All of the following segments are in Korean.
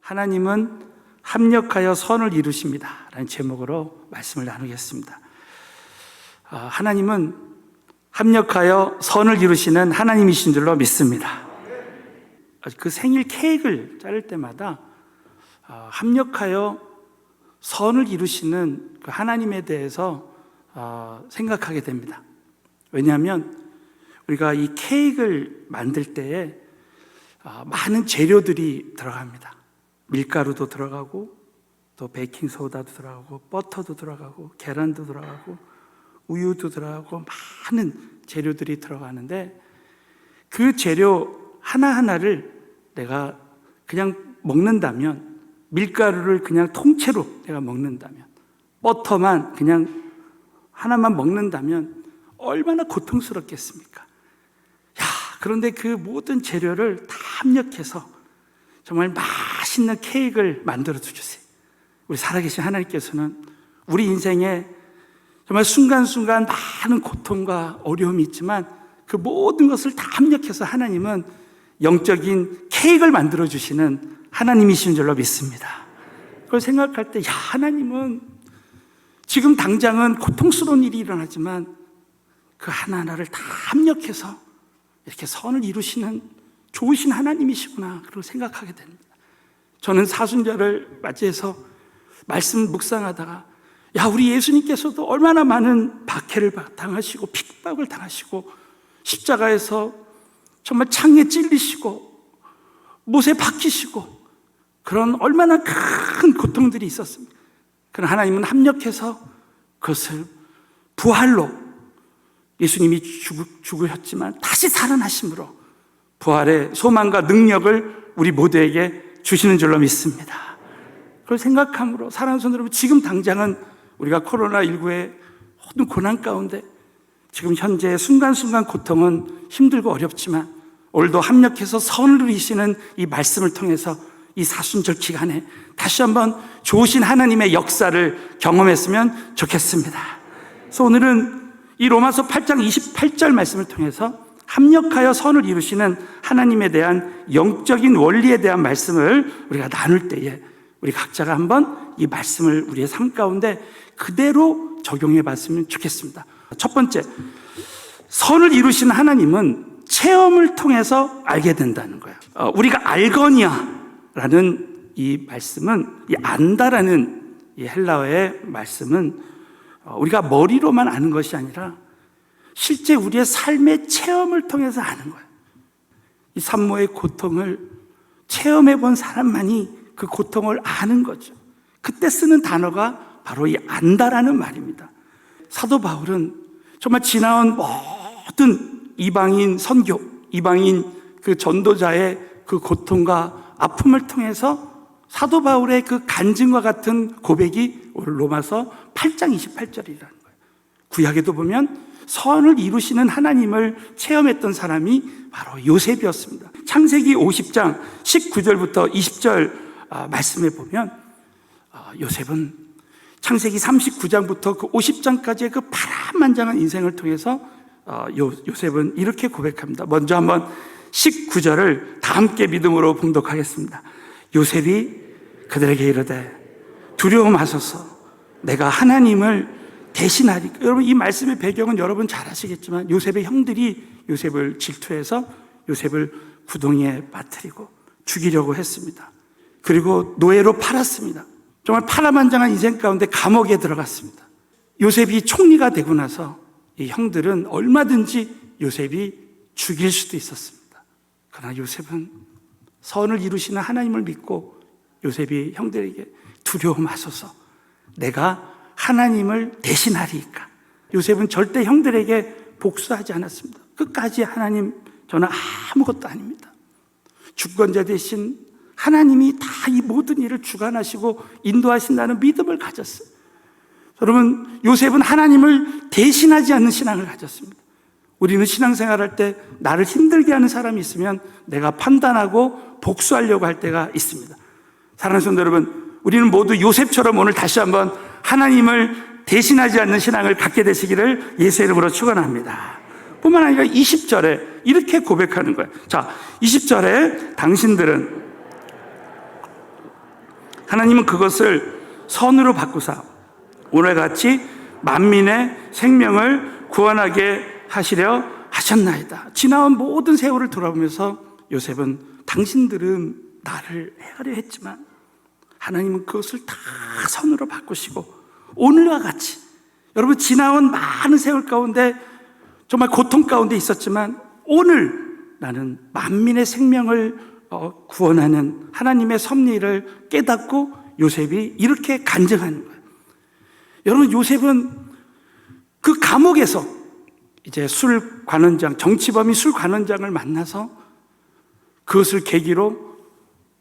하나님은 합력하여 선을 이루십니다 라는 제목으로 말씀을 나누겠습니다. 하나님은 합력하여 선을 이루시는 하나님이신 줄로 믿습니다. 그 생일 케이크를 자를 때마다 합력하여 선을 이루시는 그 하나님에 대해서 생각하게 됩니다. 왜냐하면 우리가 이 케이크를 만들 때에 많은 재료들이 들어갑니다. 밀가루도 들어가고 또 베이킹소다도 들어가고 버터도 들어가고 계란도 들어가고 우유도 들어가고 많은 재료들이 들어가는데 그 재료 하나하나를 내가 그냥 먹는다면, 밀가루를 그냥 통째로 내가 먹는다면, 버터만 그냥 하나만 먹는다면 얼마나 고통스럽겠습니까? 그런데 그 모든 재료를 다 합력해서 정말 맛있는 케이크를 만들어 주세요. 우리 살아계신 하나님께서는 우리 인생에 정말 순간순간 많은 고통과 어려움이 있지만 그 모든 것을 다 합력해서 하나님은 영적인 케이크를 만들어 주시는 하나님이신 줄로 믿습니다. 그걸 생각할 때 하나님은 지금 당장은 고통스러운 일이 일어나지만 그 하나하나를 다 합력해서 이렇게 선을 이루시는 좋으신 하나님이시구나, 그걸 생각하게 됩니다. 저는 사순절을 맞이해서 말씀 묵상하다가 우리 예수님께서도 얼마나 많은 박해를 당하시고 핍박을 당하시고 십자가에서 정말 창에 찔리시고 못에 박히시고 그런 얼마나 큰 고통들이 있었습니다. 그러나 하나님은 합력해서 그것을 부활로, 예수님이 죽으셨지만 다시 살아나심으로 부활의 소망과 능력을 우리 모두에게 주시는 줄로 믿습니다. 그걸 생각함으로 사랑하는 성도 여러분, 지금 당장은 우리가 코로나19의 모든 고난 가운데 지금 현재 순간순간 고통은 힘들고 어렵지만 오늘도 합력해서 선을 누리시는 이 말씀을 통해서 이 사순절 기간에 다시 한번 좋으신 하나님의 역사를 경험했으면 좋겠습니다. 그래서 오늘은 이 로마서 8장 28절 말씀을 통해서 합력하여 선을 이루시는 하나님에 대한 영적인 원리에 대한 말씀을 우리가 나눌 때에 우리 각자가 한번 이 말씀을 우리의 삶 가운데 그대로 적용해 봤으면 좋겠습니다. 첫 번째, 선을 이루시는 하나님은 체험을 통해서 알게 된다는 거예요. 우리가 알거니아라는 이 말씀은, 이 안다라는 이 헬라어의 말씀은 우리가 머리로만 아는 것이 아니라 실제 우리의 삶의 체험을 통해서 아는 거예요. 이 산모의 고통을 체험해 본 사람만이 그 고통을 아는 거죠. 그때 쓰는 단어가 바로 이 안다라는 말입니다. 사도 바울은 정말 지나온 모든 이방인 선교, 이방인 그 전도자의 그 고통과 아픔을 통해서 사도 바울의 그 간증과 같은 고백이 오늘 로마서 8장 28절이라는 거예요. 구약에도 보면 선을 이루시는 하나님을 체험했던 사람이 바로 요셉이었습니다. 창세기 50장 19절부터 20절 말씀에 보면 요셉은 창세기 39장부터 그 50장까지의 그 파란만장한 인생을 통해서 요셉은 이렇게 고백합니다. 먼저 한번 19절을 다 함께 믿음으로 봉독하겠습니다. 요셉이 그들에게 이르되 두려움하소서, 내가 하나님을 대신하리. 여러분, 이 말씀의 배경은 여러분 잘 아시겠지만 요셉의 형들이 요셉을 질투해서 요셉을 구덩이에 빠뜨리고 죽이려고 했습니다. 그리고 노예로 팔았습니다. 정말 파란만장한 인생 가운데 감옥에 들어갔습니다. 요셉이 총리가 되고 나서 이 형들은 얼마든지 요셉이 죽일 수도 있었습니다. 그러나 요셉은 선을 이루시는 하나님을 믿고 요셉이 형들에게 두려움하소서, 내가 하나님을 대신하리이까. 요셉은 절대 형들에게 복수하지 않았습니다. 끝까지 하나님, 저는 아무것도 아닙니다. 주권자 되신 하나님이 다 이 모든 일을 주관하시고 인도하신다는 믿음을 가졌어요. 여러분, 요셉은 하나님을 대신하지 않는 신앙을 가졌습니다. 우리는 신앙생활할 때 나를 힘들게 하는 사람이 있으면 내가 판단하고 복수하려고 할 때가 있습니다. 사랑하는 성도 여러분, 우리는 모두 요셉처럼 오늘 다시 한번 하나님을 대신하지 않는 신앙을 갖게 되시기를 예수의 이름으로 축원합니다. 뿐만 아니라 20절에 이렇게 고백하는 거예요. 자, 20절에 당신들은 하나님은 그것을 선으로 바꾸사 오늘 같이 만민의 생명을 구원하게 하시려 하셨나이다. 지나온 모든 세월을 돌아보면서 요셉은 당신들은 나를 해하려 했지만 하나님은 그것을 다 선으로 바꾸시고 오늘과 같이 여러분 지나온 많은 세월 가운데 정말 고통 가운데 있었지만 오늘 나는 만민의 생명을 구원하는 하나님의 섭리를 깨닫고 요셉이 이렇게 간증하는 거예요. 여러분 요셉은 그 감옥에서 이제 술관원장, 정치범이 술관원장을 만나서 그것을 계기로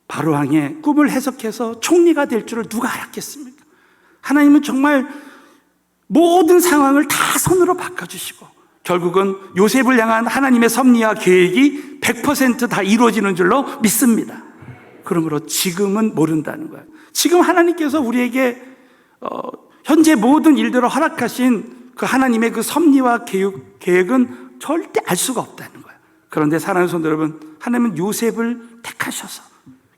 바로왕의 꿈을 해석해서 총리가 될 줄을 누가 알았겠습니까? 하나님은 정말 모든 상황을 다 선으로 바꿔주시고 결국은 요셉을 향한 하나님의 섭리와 계획이 100%다 이루어지는 줄로 믿습니다. 그러므로 지금은 모른다는 거예요. 지금 하나님께서 우리에게 현재 모든 일들을 허락하신 그 하나님의 그 섭리와 계획은 절대 알 수가 없다는 거예요. 그런데 사랑하는 성도 여러분, 하나님은 요셉을 택하셔서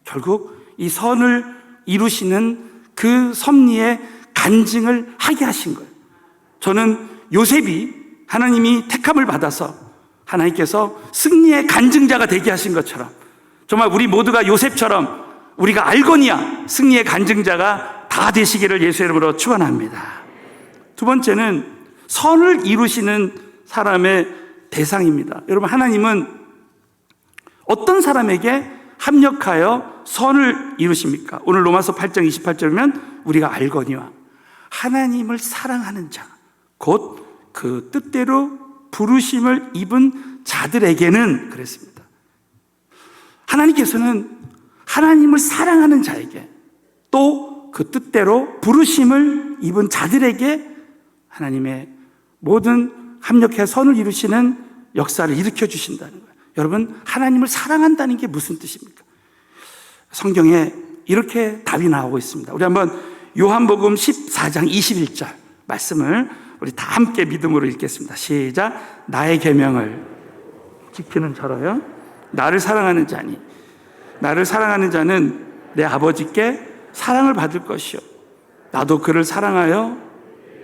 결국 이 선을 이루시는 그 섭리의 간증을 하게 하신 거예요. 저는 요셉이 하나님이 택함을 받아서 하나님께서 승리의 간증자가 되게 하신 것처럼 정말 우리 모두가 요셉처럼 우리가 알거니와 승리의 간증자가 다 되시기를 예수의 이름으로 축원합니다. 두 번째는 선을 이루시는 사람의 대상입니다. 여러분 하나님은 어떤 사람에게 합력하여 선을 이루십니까? 오늘 로마서 8장 28절이면 우리가 알거니와 하나님을 사랑하는 자 곧 그 뜻대로 부르심을 입은 자들에게는 그랬습니다. 하나님께서는 하나님을 사랑하는 자에게 또 그 뜻대로 부르심을 입은 자들에게 하나님의 모든 합력해 선을 이루시는 역사를 일으켜 주신다는 거예요. 여러분 하나님을 사랑한다는 게 무슨 뜻입니까? 성경에 이렇게 답이 나오고 있습니다. 우리 한번 요한복음 14장 21절 말씀을 우리 다 함께 믿음으로 읽겠습니다. 시작. 나의 계명을 지키는 자라요 나를 사랑하는 자니 나를 사랑하는 자는 내 아버지께 사랑을 받을 것이요 나도 그를 사랑하여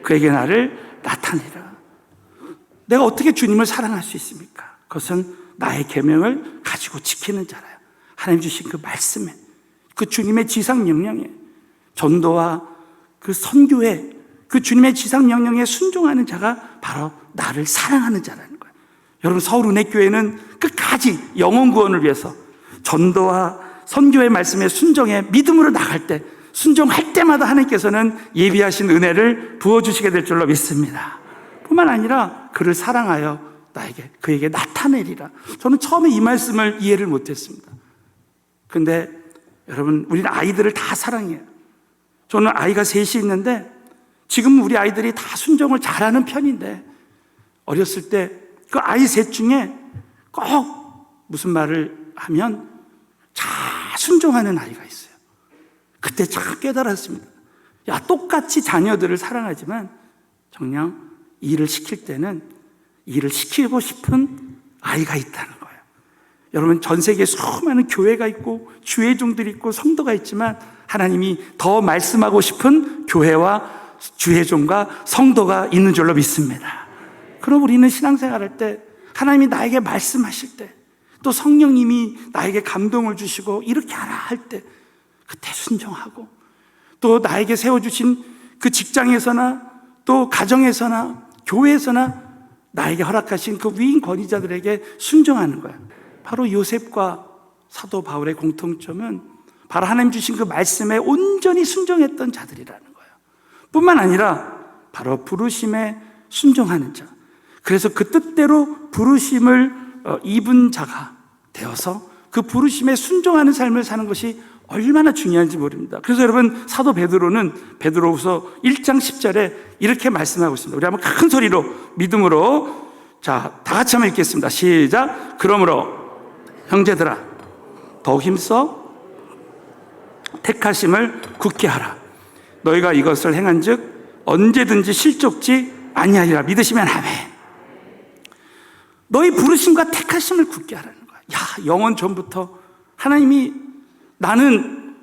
그에게 나를 나타내라. 내가 어떻게 주님을 사랑할 수 있습니까? 그것은 나의 계명을 가지고 지키는 자라요. 하나님 주신 그 말씀에 그 주님의 지상 명령에 전도와 그 선교에 그 주님의 지상 명령에 순종하는 자가 바로 나를 사랑하는 자라는 거예요. 여러분 서울은혜교회는 끝까지 영혼 구원을 위해서 전도와 선교의 말씀에 순종해 믿음으로 나갈 때 순종할 때마다 하나님께서는 예비하신 은혜를 부어주시게 될 줄로 믿습니다. 뿐만 아니라 그를 사랑하여 그에게 나타내리라. 저는 처음에 이 말씀을 이해를 못했습니다. 근데 여러분 우리는 아이들을 다 사랑해요. 저는 아이가 셋이 있는데 지금 우리 아이들이 다 순종을 잘하는 편인데 어렸을 때 그 아이 셋 중에 꼭 무슨 말을 하면 잘 순종하는 아이가 있어요. 그때 참 깨달았습니다. 야, 똑같이 자녀들을 사랑하지만 정녕 일을 시킬 때는 일을 시키고 싶은 아이가 있다는 거예요. 여러분 전 세계에 수많은 교회가 있고 주회종들이 있고 성도가 있지만 하나님이 더 말씀하고 싶은 교회와 주회종과 성도가 있는 줄로 믿습니다. 그럼 우리는 신앙생활할 때 하나님이 나에게 말씀하실 때 또 성령님이 나에게 감동을 주시고 이렇게 하라 할 때 그때 순종하고 또 나에게 세워주신 그 직장에서나 또 가정에서나 교회에서나 나에게 허락하신 그 위인 권위자들에게 순종하는 거야. 바로 요셉과 사도 바울의 공통점은 바로 하나님 주신 그 말씀에 온전히 순종했던 자들이라는 거예요. 뿐만 아니라 바로 부르심에 순종하는 자. 그래서 그 뜻대로 부르심을 입은 자가 되어서 그 부르심에 순종하는 삶을 사는 것이 얼마나 중요한지 모릅니다. 그래서 여러분 사도 베드로는 베드로후서 1장 10절에 이렇게 말씀하고 있습니다. 우리 한번 큰 소리로 믿음으로 자, 다 같이 한번 읽겠습니다. 시작. 그러므로 형제들아 더욱 힘써 택하심을 굳게 하라. 너희가 이것을 행한즉 언제든지 실족지 아니하리라. 믿으시면 아멘. 너희 부르심과 택하심을 굳게 하라는 거야. 야, 영원 전부터 하나님이 나는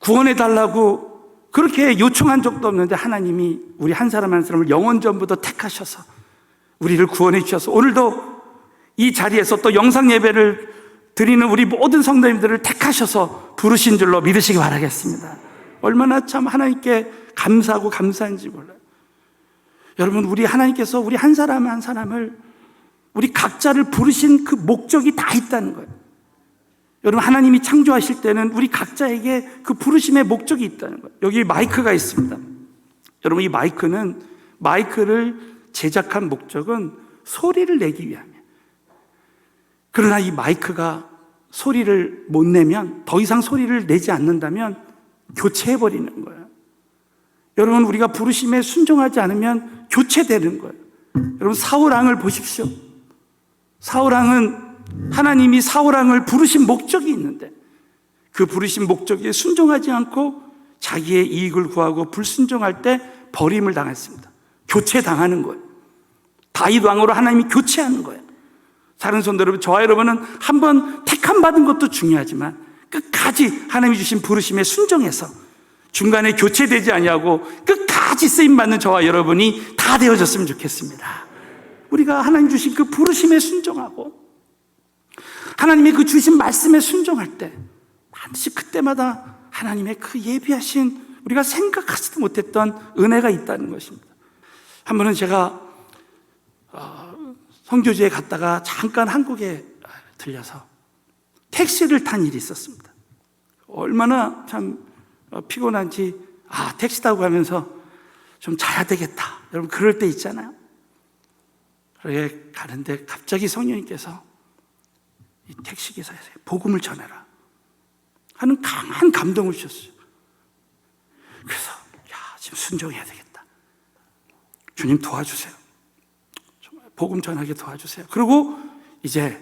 구원해달라고 그렇게 요청한 적도 없는데 하나님이 우리 한 사람 한 사람을 영원전부터 택하셔서 우리를 구원해 주셔서 오늘도 이 자리에서 또 영상 예배를 드리는 우리 모든 성도님들을 택하셔서 부르신 줄로 믿으시기 바라겠습니다. 얼마나 참 하나님께 감사하고 감사한지 몰라요. 여러분, 우리 하나님께서 우리 한 사람 한 사람을 우리 각자를 부르신 그 목적이 다 있다는 거예요. 여러분, 하나님이 창조하실 때는 우리 각자에게 그 부르심의 목적이 있다는 거예요. 여기 마이크가 있습니다. 여러분, 이 마이크를 제작한 목적은 소리를 내기 위함이에요. 그러나 이 마이크가 소리를 못 내면, 더 이상 소리를 내지 않는다면 교체해버리는 거예요. 여러분, 우리가 부르심에 순종하지 않으면 교체되는 거예요. 여러분, 사울왕을 보십시오. 하나님이 사울왕을 부르신 목적이 있는데 그 부르신 목적에 순종하지 않고 자기의 이익을 구하고 불순종할 때 버림을 당했습니다. 교체당하는 거예요. 다윗 왕으로 하나님이 교체하는 거예요. 다른 성도 여러분, 저와 여러분은 한번 택함 받은 것도 중요하지만 끝까지 하나님이 주신 부르심에 순종해서 중간에 교체되지 아니하고 끝까지 쓰임받는 저와 여러분이 다 되어졌으면 좋겠습니다. 우리가 하나님 주신 그 부르심에 순종하고 하나님의 그 주신 말씀에 순종할 때 반드시 그때마다 하나님의 그 예비하신 우리가 생각하지도 못했던 은혜가 있다는 것입니다. 한 번은 제가 선교지에 갔다가 잠깐 한국에 들려서 택시를 탄 일이 있었습니다. 얼마나 참 피곤한지 택시 타고 가면서 좀 자야 되겠다. 여러분, 그럴 때 있잖아요. 그렇게 가는데 갑자기 성령님께서 이 택시기사에서 복음을 전해라 하는 강한 감동을 주셨어요. 그래서 지금 순종해야 되겠다. 주님 도와주세요. 정말 복음 전하게 도와주세요. 그리고 이제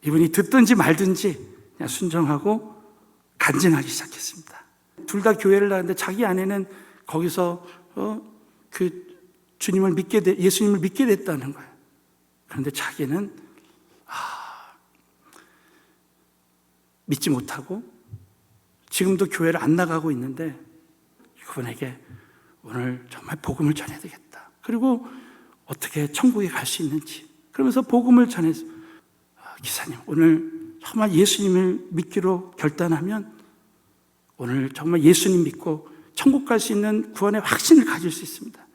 이분이 듣든지 말든지 그냥 순종하고 간증하기 시작했습니다. 둘 다 교회를 나갔는데 자기 아내는 거기서 예수님을 믿게 됐다는 거예요. 그런데 자기는 믿지 못하고 지금도 교회를 안 나가고 있는데 그분에게 오늘 정말 복음을 전해야 되겠다. 그리고 어떻게 천국에 갈 수 있는지 그러면서 복음을 전해서 기사님, 오늘 정말 예수님을 믿기로 결단하면 오늘 정말 예수님 믿고 천국 갈 수 있는 구원의 확신을 가질 수 있습니다.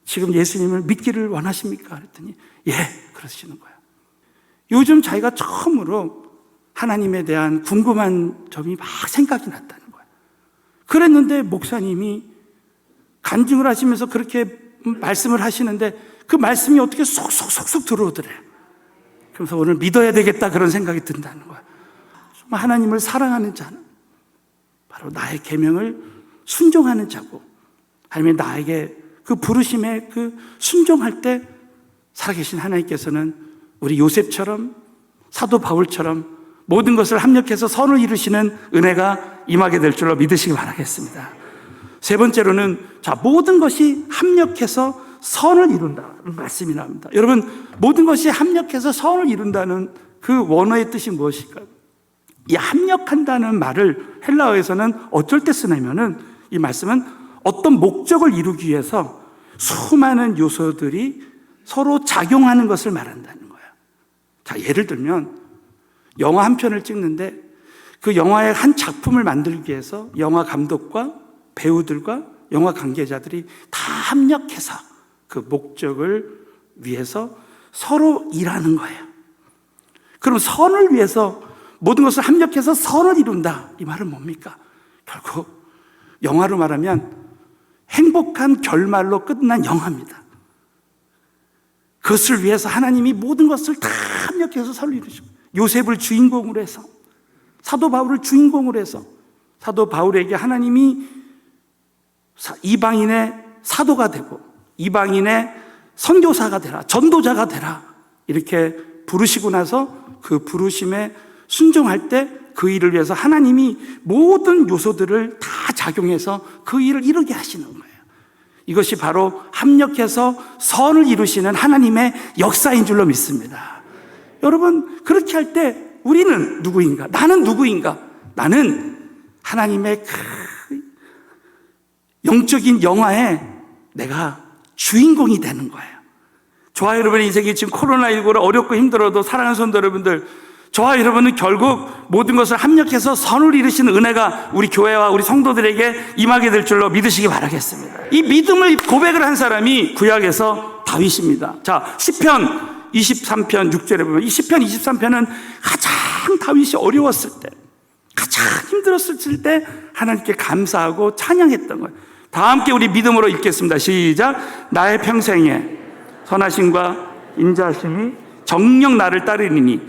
지금 예수님을 믿기를 원하십니까? 그랬더니 예, 그러시는 거예요. 요즘 자기가 처음으로 하나님에 대한 궁금한 점이 막 생각이 났다는 거예요. 그랬는데 목사님이 간증을 하시면서 그렇게 말씀을 하시는데 그 말씀이 어떻게 쏙쏙쏙쏙 들어오더래요. 그래서 오늘 믿어야 되겠다 그런 생각이 든다는 거예요. 정말 하나님을 사랑하는 자는 바로 나의 계명을 순종하는 자고 하나님이 나에게 그 부르심에 그 순종할 때 살아계신 하나님께서는 우리 요셉처럼 사도 바울처럼 모든 것을 합력해서 선을 이루시는 은혜가 임하게 될 줄로 믿으시기 바라겠습니다. 세 번째로는 모든 것이 합력해서 선을 이룬다는 말씀이 나옵니다. 여러분, 모든 것이 합력해서 선을 이룬다는 그 원어의 뜻이 무엇일까요? 이 합력한다는 말을 헬라어에서는 어쩔 때 쓰냐면은 이 말씀은 어떤 목적을 이루기 위해서 수많은 요소들이 서로 작용하는 것을 말한다는 거예요. 예를 들면 영화 한 편을 찍는데 그 영화의 한 작품을 만들기 위해서 영화 감독과 배우들과 영화 관계자들이 다 합력해서 그 목적을 위해서 서로 일하는 거예요. 그럼 선을 위해서 모든 것을 합력해서 선을 이룬다. 이 말은 뭡니까? 결국 영화로 말하면 행복한 결말로 끝난 영화입니다. 그것을 위해서 하나님이 모든 것을 다 합력해서 선을 이루시고 요셉을 주인공으로 해서 사도 바울을 주인공으로 해서 사도 바울에게 하나님이 이방인의 사도가 되고 이방인의 선교사가 되라, 전도자가 되라 이렇게 부르시고 나서 그 부르심에 순종할 때 그 일을 위해서 하나님이 모든 요소들을 다 작용해서 그 일을 이루게 하시는 거예요. 이것이 바로 합력해서 선을 이루시는 하나님의 역사인 줄로 믿습니다. 여러분, 그렇게 할 때 우리는 누구인가? 나는 누구인가? 나는 하나님의 영적인 영화에 내가 주인공이 되는 거예요. 저와 여러분의 인생이 지금 코로나19로 어렵고 힘들어도 사랑하는 성도 여러분들, 저와 여러분은 결국 모든 것을 합력해서 선을 이루시는 은혜가 우리 교회와 우리 성도들에게 임하게 될 줄로 믿으시기 바라겠습니다. 이 믿음을 고백을 한 사람이 구약에서 다윗입니다. 자, 시편 23편 6절에 보면 이 시편 23편은 가장 다윗이 어려웠을 때, 가장 힘들었을 때 하나님께 감사하고 찬양했던 거예요. 다 함께 우리 믿음으로 읽겠습니다. 시작. 나의 평생에 선하심과 인자하심이 정녕 나를 따르리니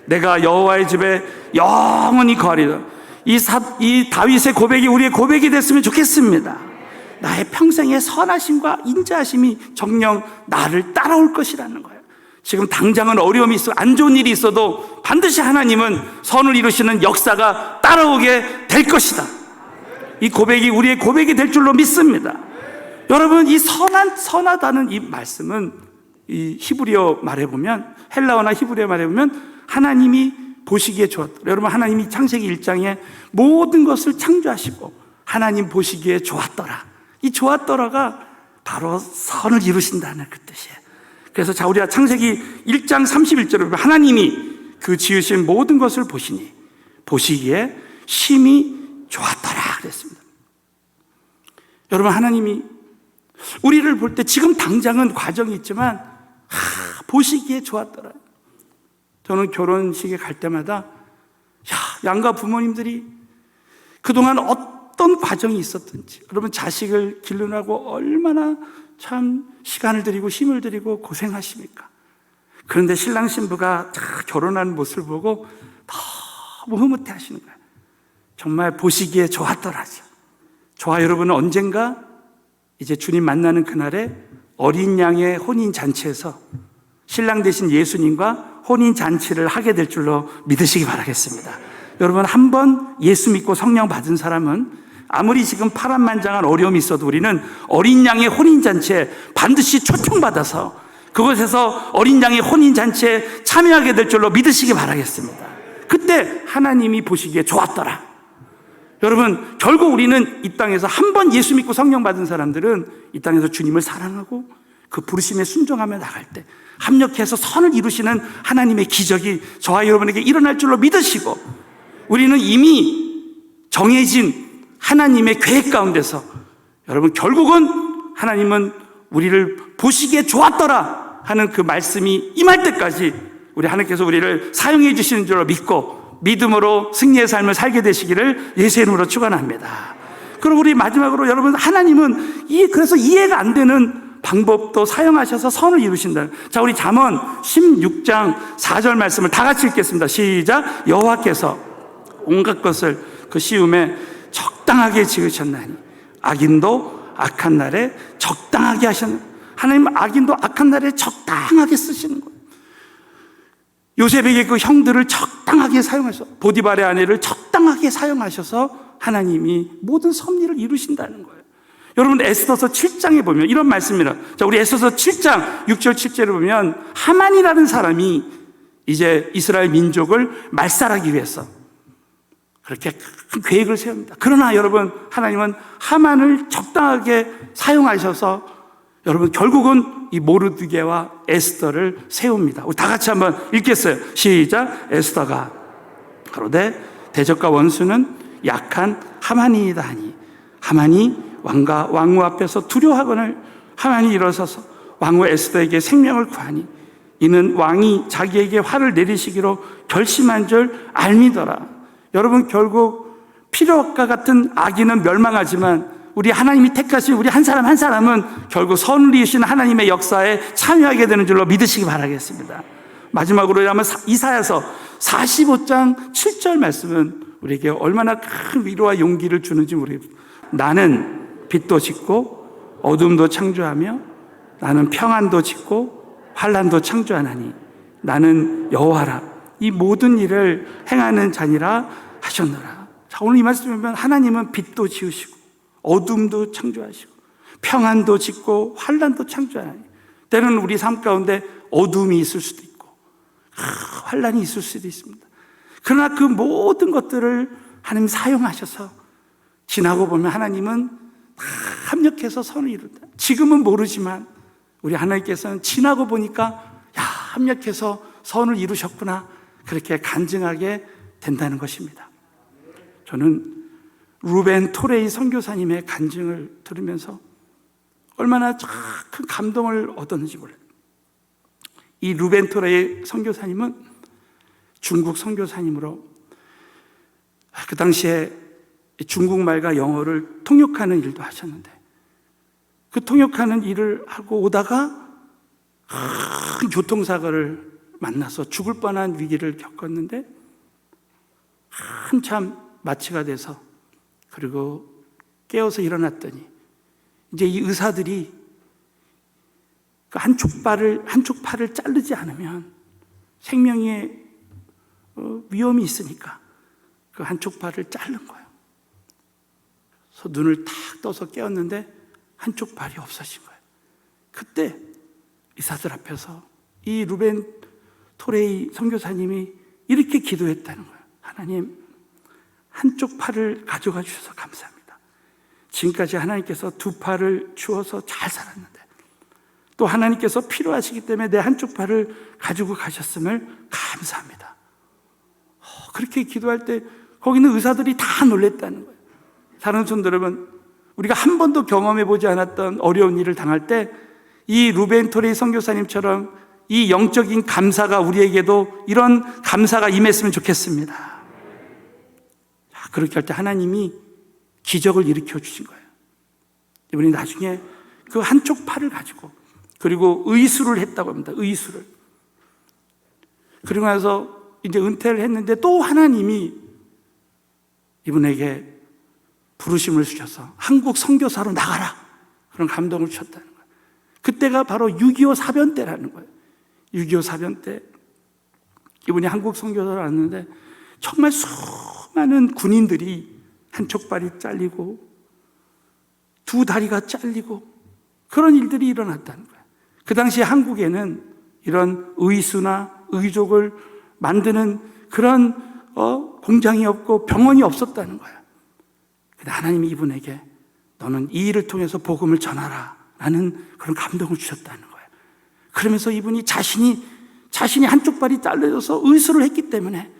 내가 여호와의 집에 영원히 거하리라. 이 다윗의 고백이 우리의 고백이 됐으면 좋겠습니다. 나의 평생에 선하심과 인자하심이 정녕 나를 따라올 것이라는 거예요. 지금 당장은 어려움이 있어, 안 좋은 일이 있어도 반드시 하나님은 선을 이루시는 역사가 따라오게 될 것이다. 이 고백이 우리의 고백이 될 줄로 믿습니다. 여러분, 이 선하다는 이 말씀은 이 히브리어 말해보면, 헬라어나 히브리어 말해보면 하나님이 보시기에 좋았다. 여러분, 하나님이 창세기 1장에 모든 것을 창조하시고 하나님 보시기에 좋았더라. 이 좋았더라가 바로 선을 이루신다는 그 뜻이에요. 그래서 자, 우리가 창세기 1장 31절에 보면 하나님이 그 지으신 모든 것을 보시니 보시기에 심히 좋았더라 그랬습니다. 여러분, 하나님이 우리를 볼 때 지금 당장은 과정이 있지만 보시기에 좋았더라. 저는 결혼식에 갈 때마다 양가 부모님들이 그동안 어떤 과정이 있었든지, 여러분 자식을 기르느라고 얼마나 참 시간을 들이고 힘을 들이고 고생하십니까? 그런데 신랑 신부가 결혼하는 모습을 보고 너무 흐뭇해 하시는 거예요. 정말 보시기에 좋았더라죠. 저와 여러분은 언젠가 이제 주님 만나는 그날에 어린 양의 혼인잔치에서 신랑 되신 예수님과 혼인잔치를 하게 될 줄로 믿으시기 바라겠습니다. 여러분, 한번 예수 믿고 성령 받은 사람은 아무리 지금 파란만장한 어려움이 있어도 우리는 어린 양의 혼인잔치에 반드시 초청받아서 그곳에서 어린 양의 혼인잔치에 참여하게 될 줄로 믿으시기 바라겠습니다. 그때 하나님이 보시기에 좋았더라. 여러분, 결국 우리는 이 땅에서 한번 예수 믿고 성령 받은 사람들은 이 땅에서 주님을 사랑하고 그 부르심에 순종하며 나갈 때 합력해서 선을 이루시는 하나님의 기적이 저와 여러분에게 일어날 줄로 믿으시고, 우리는 이미 정해진 하나님의 계획 가운데서 여러분 결국은 하나님은 우리를 보시기에 좋았더라 하는 그 말씀이 임할 때까지 우리 하나님께서 우리를 사용해 주시는 줄로 믿고 믿음으로 승리의 삶을 살게 되시기를 예수의 이름으로 축원합니다. 그리고 우리 마지막으로 여러분, 하나님은 그래서 이해가 안 되는 방법도 사용하셔서 선을 이루신다. 자, 우리 잠언 16장 4절 말씀을 다 같이 읽겠습니다. 시작. 여호와께서 온갖 것을 그 시음에 적당하게 지으셨나니 악인도 악한 날에 적당하게 하셨나니. 하나님은 악인도 악한 날에 적당하게 쓰시는 거예요. 요셉에게 그 형들을 적당하게 사용하셔서, 보디발의 아내를 적당하게 사용하셔서 하나님이 모든 섭리를 이루신다는 거예요. 여러분, 에스더서 7장에 보면 이런 말씀입니다. 자, 우리 에스더서 7장 6절 7절을 보면 하만이라는 사람이 이제 이스라엘 민족을 말살하기 위해서 그렇게 큰 계획을 세웁니다. 그러나 여러분, 하나님은 하만을 적당하게 사용하셔서 여러분 결국은 이 모르드게와 에스더를 세웁니다. 우리 다 같이 한번 읽겠어요. 시작. 에스더가 그러되 대적과 원수는 약한 하만이다 하니 하만이 왕과 왕후 앞에서 두려워하거늘 하만이 일어서서 왕후 에스더에게 생명을 구하니 이는 왕이 자기에게 화를 내리시기로 결심한 줄 알미더라. 여러분, 결국 필요과 같은 악인은 멸망하지만 우리 하나님이 택하신 우리 한 사람 한 사람은 결국 선을 이루시는 하나님의 역사에 참여하게 되는 줄로 믿으시기 바라겠습니다. 마지막으로 하면 이사야서 45장 7절 말씀은 우리에게 얼마나 큰 위로와 용기를 주는지 모르겠습니다. 나는 빛도 짓고 어둠도 창조하며 나는 평안도 짓고 환난도 창조하나니 나는 여호와라. 이 모든 일을 행하는 자니라 하셨노라. 자, 오늘 이 말씀을 보면 하나님은 빛도 지으시고 어둠도 창조하시고 평안도 짓고 환난도 창조하나니, 때로는 우리 삶 가운데 어둠이 있을 수도 있고 환난이 있을 수도 있습니다. 그러나 그 모든 것들을 하나님 사용하셔서 지나고 보면 하나님은 다 합력해서 선을 이룬다. 지금은 모르지만 우리 하나님께서는 지나고 보니까 합력해서 선을 이루셨구나, 그렇게 간증하게 된다는 것입니다. 저는 루벤 토레이 선교사님의 간증을 들으면서 얼마나 큰 감동을 얻었는지 몰라요. 이 루벤 토레이 선교사님은 중국 선교사님으로 그 당시에 중국말과 영어를 통역하는 일도 하셨는데, 그 통역하는 일을 하고 오다가 큰 교통사고를 만나서 죽을 뻔한 위기를 겪었는데 한참 마취가 돼서 그리고 깨어서 일어났더니 이제 이 의사들이 그 한쪽 팔을 자르지 않으면 생명에 위험이 있으니까 그 한쪽 팔을 자른 거예요. 그래서 눈을 탁 떠서 깨었는데 한쪽 팔이 없어진 거예요. 그때 의사들 앞에서 이 루벤 토레이 선교사님이 이렇게 기도했다는 거예요. 하나님, 한쪽 팔을 가져가 주셔서 감사합니다. 지금까지 하나님께서 두 팔을 주어서 잘 살았는데 또 하나님께서 필요하시기 때문에 내 한쪽 팔을 가지고 가셨음을 감사합니다. 그렇게 기도할 때 거기는 의사들이 다 놀랬다는 거예요. 사랑하는 성도 여러분, 우리가 한 번도 경험해 보지 않았던 어려운 일을 당할 때 이 루벤 토레이 선교사님처럼 이 영적인 감사가 우리에게도 이런 감사가 임했으면 좋겠습니다. 그렇게 할 때 하나님이 기적을 일으켜 주신 거예요. 이분이 나중에 그 한쪽 팔을 가지고 그리고 의수를 했다고 합니다. 의수를. 그리고 나서 이제 은퇴를 했는데 또 하나님이 이분에게 부르심을 주셔서 한국 선교사로 나가라, 그런 감동을 주셨다는 거예요. 그때가 바로 6.25 사변 때라는 거예요. 6.25 사변 때 이분이 한국 선교사로 왔는데 정말 수많은 군인들이 한쪽 발이 잘리고 두 다리가 잘리고 그런 일들이 일어났다는 거예요. 그 당시 한국에는 이런 의수나 의족을 만드는 그런 공장이 없고 병원이 없었다는 거예요. 근데 하나님이 이분에게 너는 이 일을 통해서 복음을 전하라 라는 그런 감동을 주셨다는 거예요. 그러면서 이분이 자신이 한쪽 발이 잘려져서 의수를 했기 때문에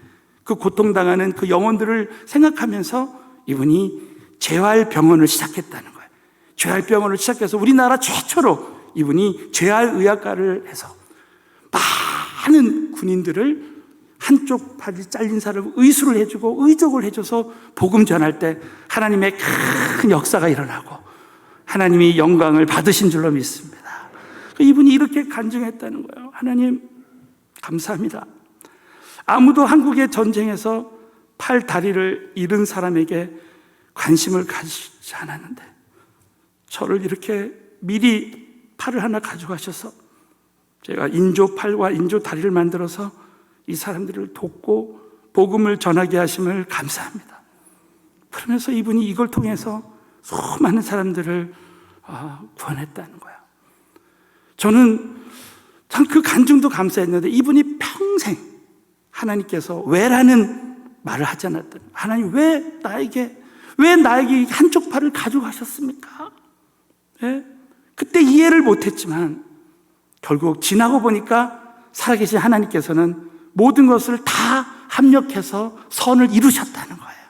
그 고통당하는 그 영혼들을 생각하면서 이분이 재활병원을 시작했다는 거예요. 재활병원을 시작해서 우리나라 최초로 이분이 재활의학과를 해서 많은 군인들을 한쪽 팔이 잘린 사람을 의수를 해주고 의족을 해줘서 복음 전할 때 하나님의 큰 역사가 일어나고 하나님이 영광을 받으신 줄로 믿습니다. 이분이 이렇게 간증했다는 거예요. 하나님 감사합니다. 아무도 한국의 전쟁에서 팔, 다리를 잃은 사람에게 관심을 가지지 않았는데 저를 이렇게 미리 팔을 하나 가져가셔서 제가 인조 팔과 인조 다리를 만들어서 이 사람들을 돕고 복음을 전하게 하심을 감사합니다. 그러면서 이분이 이걸 통해서 수많은 사람들을 구원했다는 거예요. 저는 참 그 간증도 감사했는데 이분이 평생 하나님께서 왜라는 말을 하지 않았던, 하나님 왜 나에게 한쪽 팔을 가져가셨습니까? 네? 그때 이해를 못했지만 결국 지나고 보니까 살아계신 하나님께서는 모든 것을 다 합력해서 선을 이루셨다는 거예요.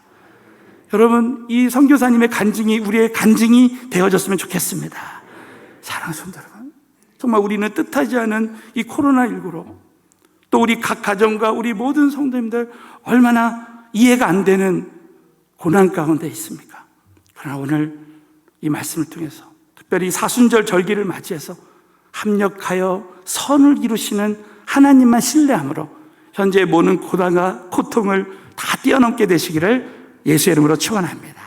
여러분, 이 선교사님의 간증이 우리의 간증이 되어졌으면 좋겠습니다. 사랑하는 성도 여러분, 정말 우리는 뜻하지 않은 이 코로나19로 또 우리 각 가정과 우리 모든 성도님들 얼마나 이해가 안 되는 고난 가운데 있습니까? 그러나 오늘 이 말씀을 통해서 특별히 사순절 절기를 맞이해서 합력하여 선을 이루시는 하나님만 신뢰함으로 현재 모든 고난과 고통을 다 뛰어넘게 되시기를 예수의 이름으로 축원합니다.